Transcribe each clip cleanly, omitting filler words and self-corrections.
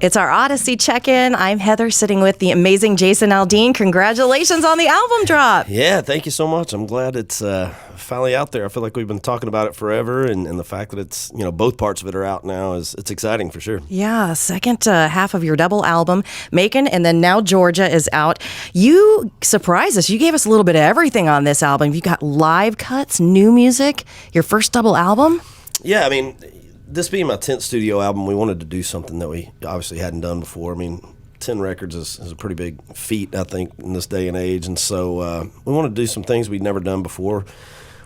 It's our Audacy check-in. I'm Heather, sitting with the amazing Jason Aldean. Congratulations on the album drop. Yeah, thank you so much. I'm glad it's finally out there. I feel like we've been talking about it forever, and the fact that it's, both parts of it are out now it's exciting for sure. Yeah, second half of your double album, Macon, and then now Georgia is out. You surprised us. You gave us a little bit of everything on this album. You got live cuts, new music, your first double album. Yeah, I mean, this being my 10th studio album, we wanted to do something that we obviously hadn't done before. I mean, 10 records is a pretty big feat, I think, in this day and age. And so we wanted to do some things we'd never done before.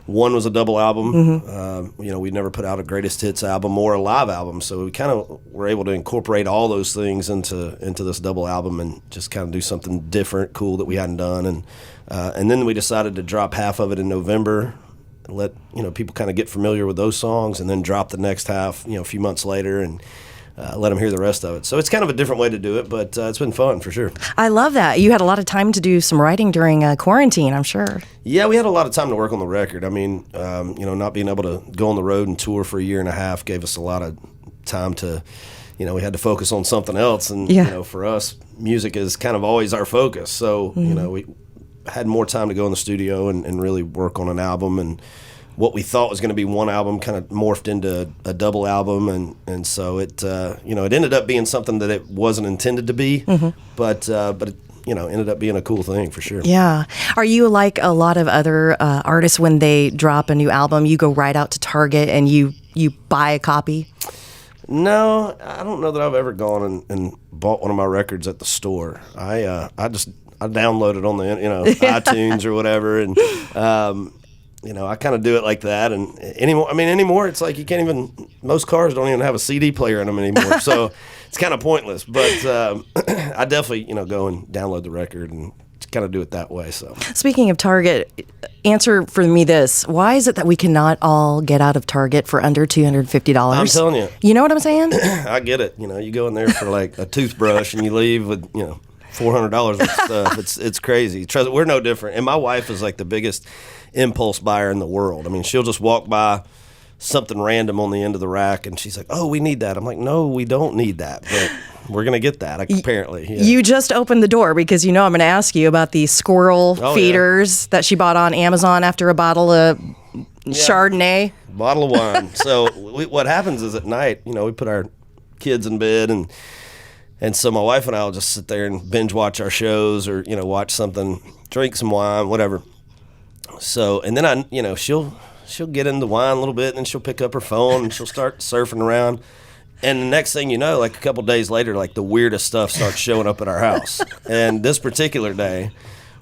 One was a double album. Mm-hmm. We'd never put out a greatest hits album or a live album. So we kind of were able to incorporate all those things into this double album and just kind of do something different, cool that we hadn't done. And then we decided to drop half of it in November, let people kind of get familiar with those songs, and then drop the next half a few months later and let them hear the rest of it. So it's kind of a different way to do it, but it's been fun for sure. I love that. You had a lot of time to do some writing during quarantine, I'm sure. Yeah, we had a lot of time to work on the record. I mean, not being able to go on the road and tour for a year and a half gave us a lot of time to, we had to focus on something else. And, for us, music is kind of always our focus. So, we had more time to go in the studio and really work on an album, and what we thought was going to be one album kind of morphed into a double album, and so it it ended up being something that it wasn't intended to be, but it ended up being a cool thing for sure. Yeah. Are you like a lot of other artists when they drop a new album, you go right out to Target and you buy a copy? No, I don't know that I've ever gone and bought one of my records at the store. I download it on the iTunes or whatever, and I kind of do it like that. And anymore it's like you can't even. Most cars don't even have a CD player in them anymore, so it's kind of pointless. But I definitely go and download the record and kind of do it that way. So speaking of Target, answer for me this: why is it that we cannot all get out of Target for under $250? I'm telling you. You know what I'm saying? I get it. You go in there for like a toothbrush and you leave with $400 worth of stuff. It's crazy. Trust, we're no different. And my wife is like the biggest impulse buyer in the world. I mean, she'll just walk by something random on the end of the rack and she's like, "Oh, we need that." I'm like, "No, we don't need that, but we're gonna get that." Apparently, yeah. You just opened the door because I'm going to ask you about the Squirrel feeders that she bought on Amazon after a bottle of Chardonnay. Bottle of wine. So what happens is at night, we put our kids in bed and so my wife and I will just sit there and binge watch our shows or, watch something, drink some wine, whatever. So, and then she'll get into wine a little bit and then she'll pick up her phone and she'll start surfing around. And the next thing you know, like a couple days later, like the weirdest stuff starts showing up at our house. And this particular day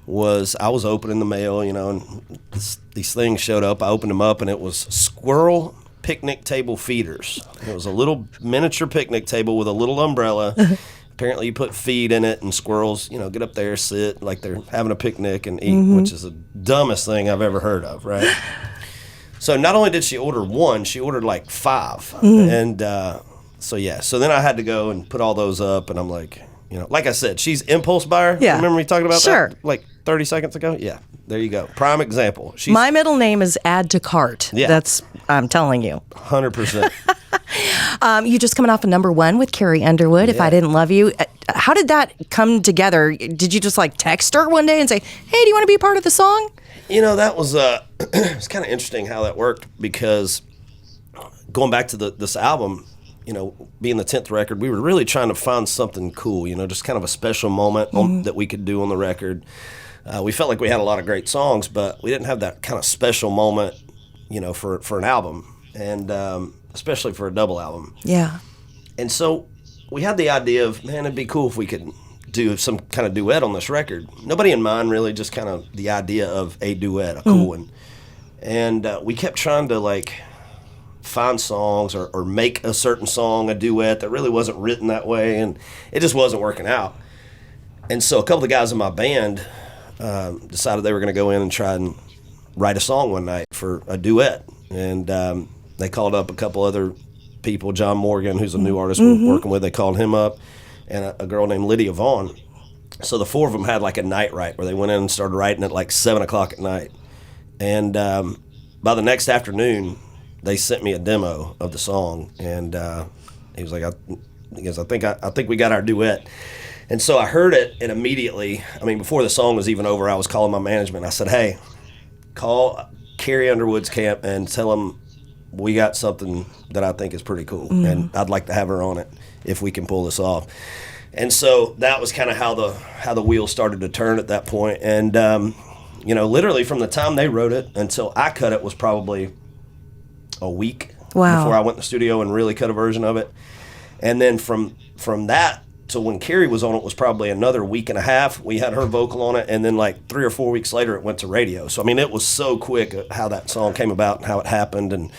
I was opening the mail, and these things showed up. I opened them up and it was Squirrel picnic table feeders. It was a little miniature picnic table with a little umbrella. Apparently you put feed in it and squirrels, get up there, sit like they're having a picnic and eat, which is the dumbest thing I've ever heard of, right? So not only did she order one, she ordered like 5. And so then I had to go and put all those up, and I'm like, like I said, she's impulse buyer. Yeah. Remember me talking about that like 30 seconds ago? Yeah, there you go. Prime example. My middle name is Add to Cart. Yeah. I'm telling you. 100%. You just coming off a #1 with Carrie Underwood, If I Didn't Love You. How did that come together? Did you just like text her one day and say, "Hey, do you want to be a part of the song?" That was it's kind of interesting how that worked, because going back to this album, being the 10th record, we were really trying to find something cool, just kind of a special moment that we could do on the record. We felt like we had a lot of great songs, but we didn't have that kind of special moment, for an album, and especially for a double album. Yeah. And so we had the idea of, man, it'd be cool if we could do some kind of duet on this record. Nobody in mind, really, just kind of the idea of a duet, a cool one. And we kept trying to like find songs or make a certain song a duet that really wasn't written that way, and it just wasn't working out. And so a couple of guys in my band decided they were going to go in and try and write a song one night for a duet. And they called up a couple other people, John Morgan, who's a new artist we're working with. They called him up, and a girl named Lydia Vaughn. So the 4 of them had like a night write where they went in and started writing at like 7 o'clock at night. And by the next afternoon, they sent me a demo of the song, and he was like, because I think we got our duet. And so I heard it, and immediately, I mean, before the song was even over, I was calling my management. I said, hey, call Carrie Underwood's camp and tell them we got something that I think is pretty cool, and I'd like to have her on it if we can pull this off. And so that was kind of how the wheels started to turn at that point. And, literally from the time they wrote it until I cut it was probably a week before I went in the studio and really cut a version of it. And then from that to when Carrie was on it was probably another week and a half. We had her vocal on it, and then like 3 or 4 weeks later it went to radio. So I mean, it was so quick how that song came about and how it happened. And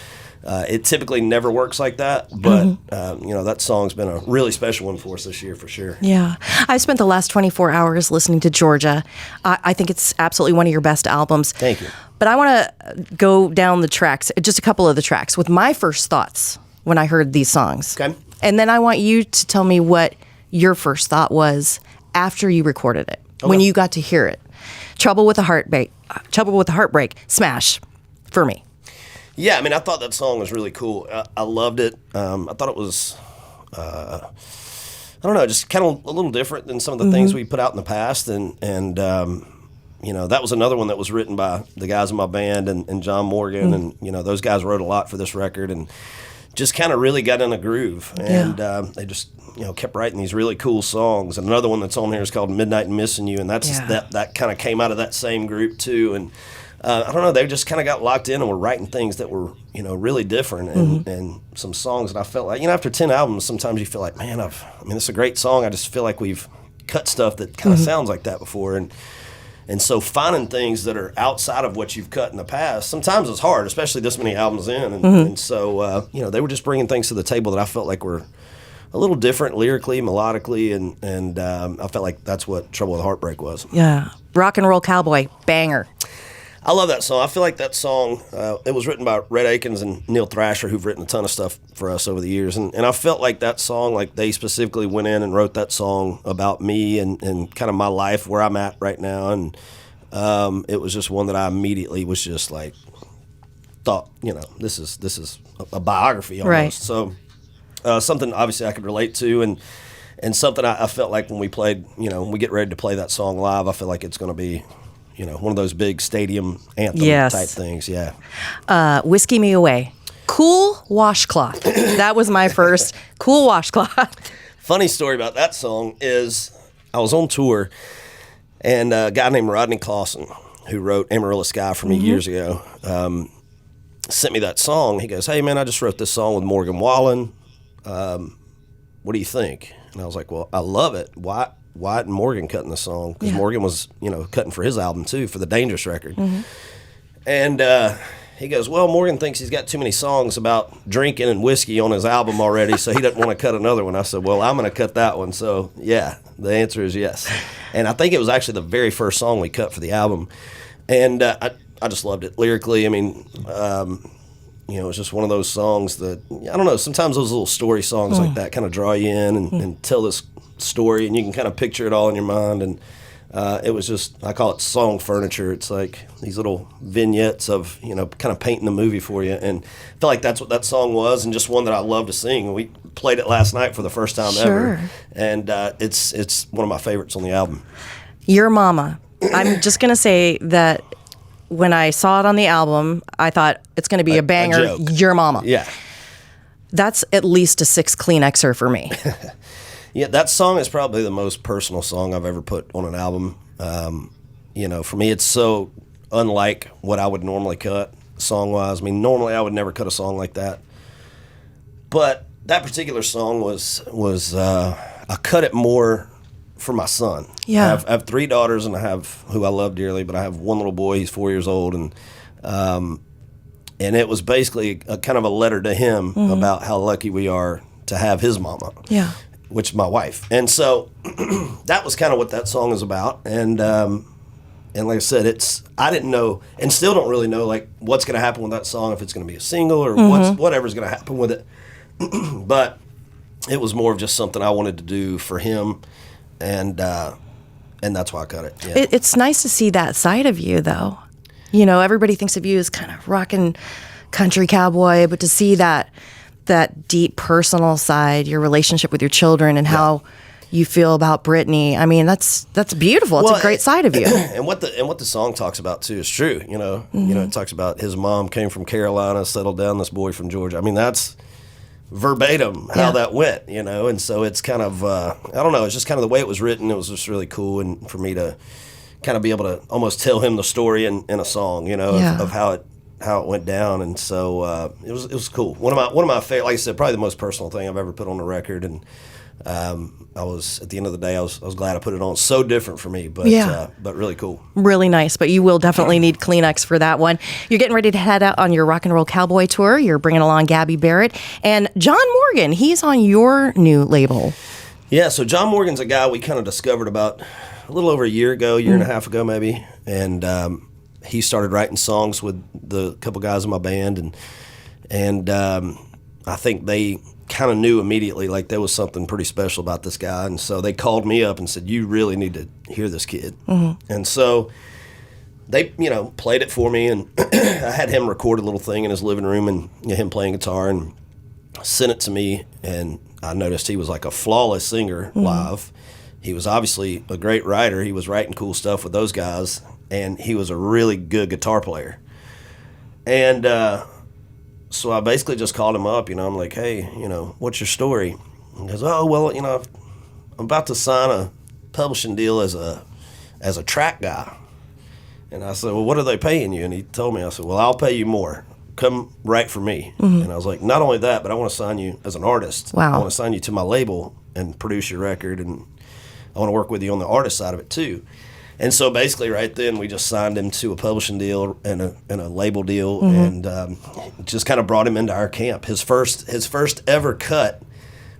it typically never works like that, but that song's been a really special one for us this year for sure. Yeah, I spent the last 24 hours listening to Georgia. I think it's absolutely one of your best albums. Thank you. But I want to go down the tracks, just a couple of the tracks, with my first thoughts when I heard these songs. Okay. And then I want you to tell me what your first thought was after you recorded it, when you got to hear it. Trouble with a Heartbreak, smash for me. Yeah, I mean, I thought that song was really cool. I loved it. I thought it was, I don't know, just kind of a little different than some of the things we put out in the past. And that was another one that was written by the guys in my band and John Morgan. And, those guys wrote a lot for this record and just kind of really got in a groove. And they just, kept writing these really cool songs. And another one that's on here is called Midnight and Missing You. And that's that kind of came out of that same group, too. And I don't know, they just kind of got locked in and were writing things that were, really different and some songs that I felt like, after 10 albums, sometimes you feel like, man, this is a great song. I just feel like we've cut stuff that kind of sounds like that before. And so finding things that are outside of what you've cut in the past, sometimes it's hard, especially this many albums in. And so, they were just bringing things to the table that I felt like were a little different lyrically, melodically, and I felt like that's what Trouble with Heartbreak was. Yeah. Rock and Roll Cowboy, banger. I love that song. I feel like that song, it was written by Rhett Akins and Neil Thrasher, who've written a ton of stuff for us over the years. And I felt like that song, like they specifically went in and wrote that song about me and kind of my life, where I'm at right now. And it was just one that I immediately was just like, thought, this is a biography almost. Right. So something obviously I could relate to and something I felt like when we played, when we get ready to play that song live, I feel like it's going to be, one of those big stadium anthem type things. Yeah. Whiskey Me Away. Cool Washcloth. That was my first. Cool Washcloth. Funny story about that song is I was on tour and a guy named Rodney Clausen, who wrote Amarillo Sky for me years ago, sent me that song. He goes, hey man, I just wrote this song with Morgan Wallen. What do you think? And I was like, well, I love it. Why and Morgan cutting the song? Because Morgan was, cutting for his album too, for the Dangerous record. And he goes, well, Morgan thinks he's got too many songs about drinking and whiskey on his album already, so he doesn't want to cut another one. I said, well, I'm going to cut that one. So yeah, the answer is yes. And I think it was actually the very first song we cut for the album. And I just loved it lyrically. I mean, it was just one of those songs that, I don't know, sometimes those little story songs like that kind of draw you in and tell this story, and you can kind of picture it all in your mind. And it was just, I call it song furniture. It's like these little vignettes of, kind of painting the movie for you. And I feel like that's what that song was, and just one that I love to sing. We played it last night for the first time ever. And it's one of my favorites on the album. Your Mama. I'm just going to say that when I saw it on the album, I thought it's going to be a banger. Your Mama. Yeah. That's at least a 6 Kleenexer for me. Yeah, that song is probably the most personal song I've ever put on an album. For me, it's so unlike what I would normally cut song-wise. I mean, normally I would never cut a song like that. But that particular song was I cut it more for my son. Yeah. I have 3 daughters, and I have who I love dearly, but I have one little boy. He's 4 years old, and it was basically a kind of a letter to him about how lucky we are to have his mama. Yeah. Which is my wife. And so that was kind of what that song is about. And like I said, I didn't know, and still don't really know, like, what's going to happen with that song, if it's going to be a single or whatever's going to happen with it. But it was more of just something I wanted to do for him, and that's why I cut it. Yeah. It's nice to see that side of you, though. Everybody thinks of you as kind of rockin' country cowboy, but to see that that deep personal side, your relationship with your children, and how you feel about Brittany. I mean, that's beautiful. It's a great side of you. And what the song talks about too is true. You know, it talks about his mom came from Carolina, settled down, this boy from Georgia. I mean, that's verbatim how that went. You know, and so it's kind of I don't know. It's just kind of the way it was written. It was just really cool, and for me to kind of be able to almost tell him the story in a song. You know, of how it went down, and so it was cool. One of my favorite, like I said, probably the most personal thing I've ever put on the record, and I was, at the end of the day, I was glad I put it on. So different for me, but really cool. Really nice, but you will definitely need Kleenex for that one. You're getting ready to head out on your rock and roll cowboy tour. You're bringing along Gabby Barrett and John Morgan. He's on your new label. Yeah, so John Morgan's a guy we kind of discovered about a little over a year and a half ago maybe, and he started writing songs with the couple guys in my band, and I think they kind of knew immediately like there was something pretty special about this guy, and so they called me up and said, you really need to hear this kid. And so they played it for me, and I had him record a little thing in his living room, and him playing guitar, and sent it to me, and I noticed he was like a flawless singer live. He was obviously a great writer. He was writing cool stuff with those guys, and he was a really good guitar player. And so I basically just called him up, I'm like, hey, what's your story? He goes, oh, well, I'm about to sign a publishing deal as a track guy. And I said, well, what are they paying you? And he told me, I said, well, I'll pay you more. Come write for me. And I was like, not only that, but I want to sign you as an artist. Wow. I want to sign you to my label and produce your record, and I want to work with you on the artist side of it too. And so basically right then we just signed him to a publishing deal and a label deal, and just kind of brought him into our camp. His first ever cut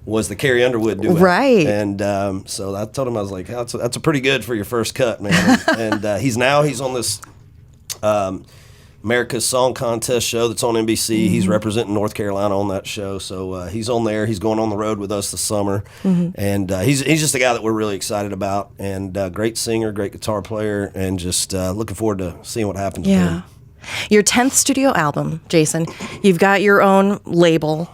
was the Carrie Underwood duet. Right. And so I told him, I was like, that's a pretty good for your first cut, man. And he's on this America's Song Contest show that's on NBC. He's representing North Carolina on that show, so he's on there. He's going on the road with us this summer, and he's just a guy that we're really excited about, and great singer, great guitar player, and just looking forward to seeing what happens with him. Your 10th studio album, Jason. You've got your own label.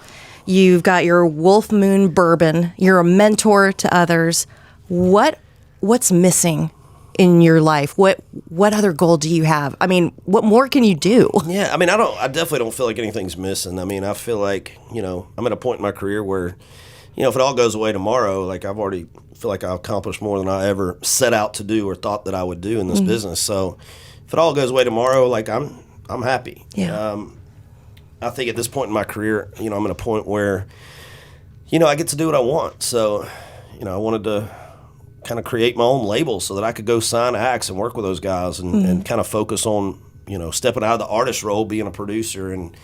You've got your Wolf Moon Bourbon. You're a mentor to others. What's missing in your life? What other goal do you have? I mean, what more can you do? Yeah, I mean, I definitely don't feel like anything's missing. I mean, I feel like, I'm at a point in my career where, if it all goes away tomorrow, like I've already feel like I've accomplished more than I ever set out to do or thought that I would do in this business. So if it all goes away tomorrow, like I'm happy. Yeah. I think at this point in my career, I'm at a point where, I get to do what I want. So, I wanted to kind of create my own label so that I could go sign acts and work with those guys, and kind of focus on, stepping out of the artist role, being a producer, and,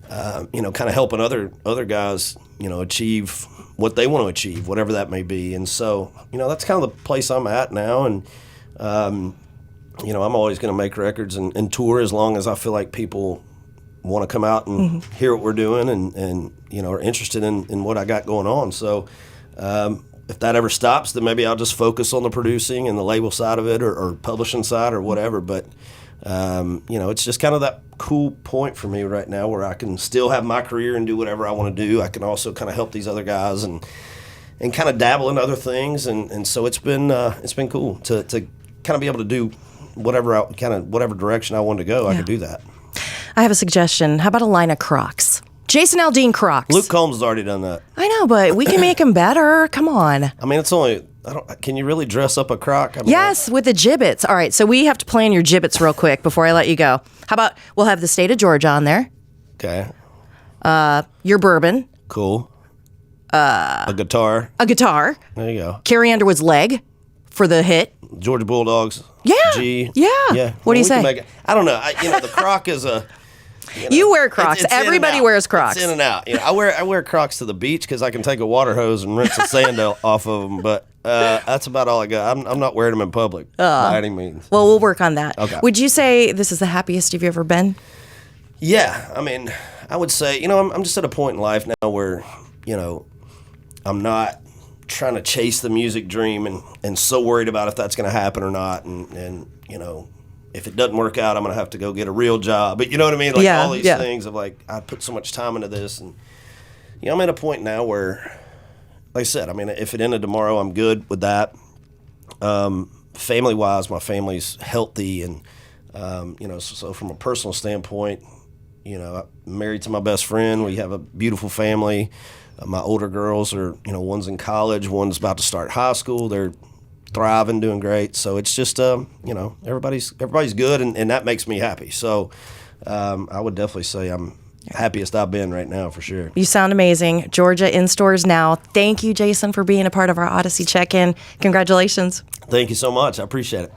kind of helping other guys, achieve what they want to achieve, whatever that may be. And so, that's kind of the place I'm at now. And, I'm always going to make records and tour as long as I feel like people want to come out and hear what we're doing, and are interested in what I got going on. So, if that ever stops, then maybe I'll just focus on the producing and the label side of it, or publishing side, or whatever. But, it's just kind of that cool point for me right now where I can still have my career and do whatever I want to do. I can also kind of help these other guys and kind of dabble in other things. And so it's been cool to kind of be able to do whatever direction I wanted to go. I could do that. I have a suggestion. How about a line of Crocs? Jason Aldean Crocs. Luke Combs has already done that. I know, but we can make them better. Come on. I mean, it's only, can you really dress up a Croc? I mean, yes, with the gibbets. All right, so we have to plan your gibbets real quick before I let you go. How about we'll have the state of Georgia on there. Okay. Your bourbon. Cool. A guitar. A guitar. There you go. Carrie Underwood's leg for the hit. Georgia Bulldogs. Yeah. G. Yeah. What do you say? I don't know. The Croc is a... You wear Crocs. Everybody wears Crocs. It's in and out. I wear Crocs to the beach because I can take a water hose and rinse the sand off of them. But that's about all I got. I'm not wearing them in public by any means. Well, we'll work on that. Okay. Would you say this is the happiest you've ever been? Yeah. I mean, I would say, I'm just at a point in life now where, I'm not trying to chase the music dream and so worried about if that's going to happen or not. And if it doesn't work out, I'm going to have to go get a real job. But you know what I mean? Like all these things of like, I put so much time into this. And I'm at a point now where, like I said, I mean, if it ended tomorrow, I'm good with that. Family-wise, my family's healthy, and so from a personal standpoint, I'm married to my best friend. We have a beautiful family. My older girls are, one's in college, one's about to start high school. They're thriving, doing great. So it's just, everybody's good, and that makes me happy. So I would definitely say I'm happiest I've been right now, for sure. You sound amazing. Georgia in stores now. Thank you, Jason, for being a part of our Audacy check-in. Congratulations. Thank you so much. I appreciate it.